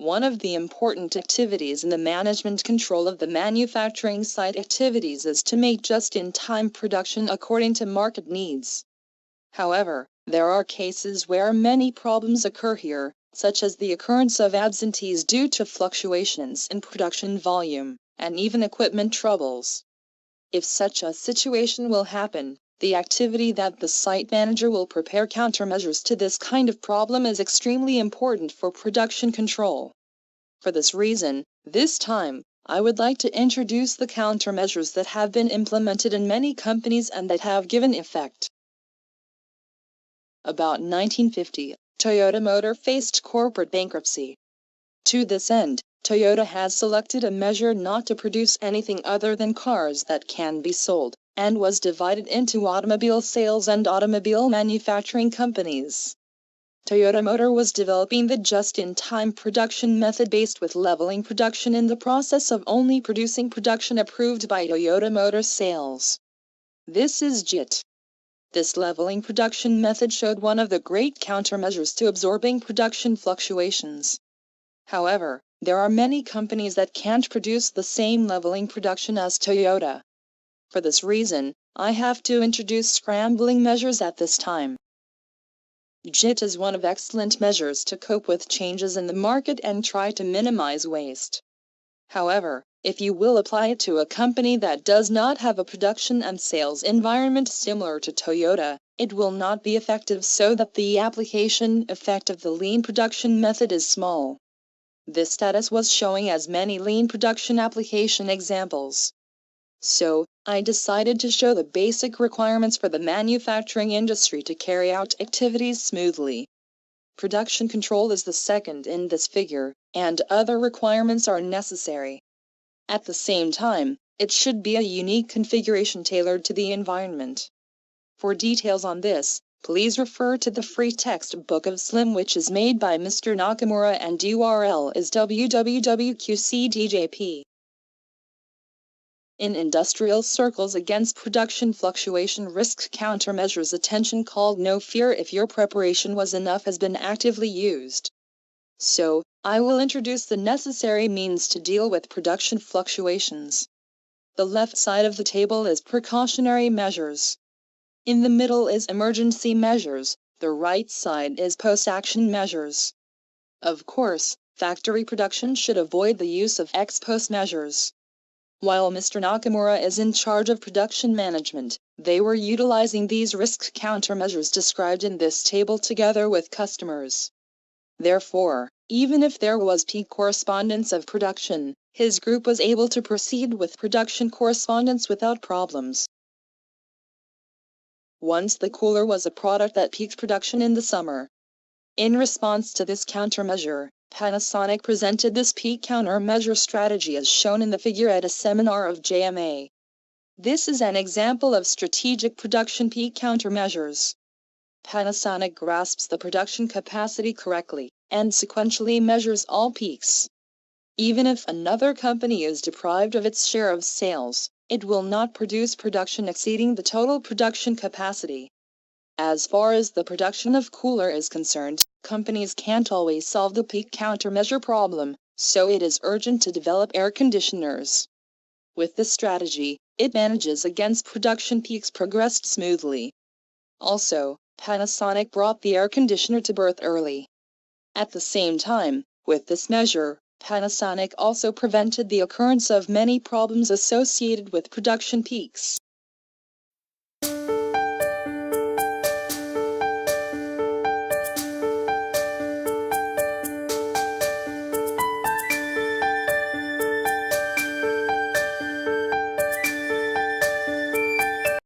One of the important activities in the management control of the manufacturing site activities is to make just-in-time production according to market needs. However, there are cases where many problems occur here, such as the occurrence of absentees due to fluctuations in production volume, and even equipment troubles. If such a situation will happen, the activity that the site manager will prepare countermeasures to this kind of problem is extremely important for production control. For this reason, this time, I would like to introduce the countermeasures that have been implemented in many companies and that have given effect. About 1950, Toyota Motor faced corporate bankruptcy. To this end, Toyota has selected a measure not to produce anything other than cars that can be sold, and was divided into automobile sales and automobile manufacturing companies. Toyota Motor was developing the just-in-time production method based with leveling production in the process of only producing production approved by Toyota Motor Sales. This is JIT. This leveling production method showed one of the great countermeasures to absorbing production fluctuations. However, there are many companies that can't produce the same leveling production as Toyota. For this reason, I have to introduce scrambling measures at this time. JIT is one of excellent measures to cope with changes in the market and try to minimize waste. However, if you will apply it to a company that does not have a production and sales environment similar to Toyota, it will not be effective, so that the application effect of the lean production method is small. This status was showing as many lean production application examples. So, I decided to show the basic requirements for the manufacturing industry to carry out activities smoothly. Production control is the second in this figure, and other requirements are necessary. At the same time, it should be a unique configuration tailored to the environment. For details on this, please refer to the free textbook of SLIM, which is made by Mr. Nakamura, and URL is www.qcdjp. In industrial circles against production fluctuation risk countermeasures, attention called no fear if your preparation was enough has been actively used. So, I will introduce the necessary means to deal with production fluctuations. The left side of the table is precautionary measures. In the middle is emergency measures, the right side is post-action measures. Of course, factory production should avoid the use of ex-post measures. While Mr. Nakamura is in charge of production management, they were utilizing these risk countermeasures described in this table together with customers. Therefore, even if there was peak correspondence of production, his group was able to proceed with production correspondence without problems. Once the cooler was a product that peaked production in the summer. In response to this countermeasure, Panasonic presented this peak countermeasure strategy as shown in the figure at a seminar of JMA. This is an example of strategic production peak countermeasures. Panasonic grasps the production capacity correctly, and sequentially measures all peaks. Even if another company is deprived of its share of sales, it will not produce production exceeding the total production capacity. As far as the production of cooler is concerned, companies can't always solve the peak countermeasure problem, so it is urgent to develop air conditioners. With this strategy, it manages against production peaks progressed smoothly. Also, Panasonic brought the air conditioner to birth early. At the same time, with this measure, Panasonic also prevented the occurrence of many problems associated with production peaks.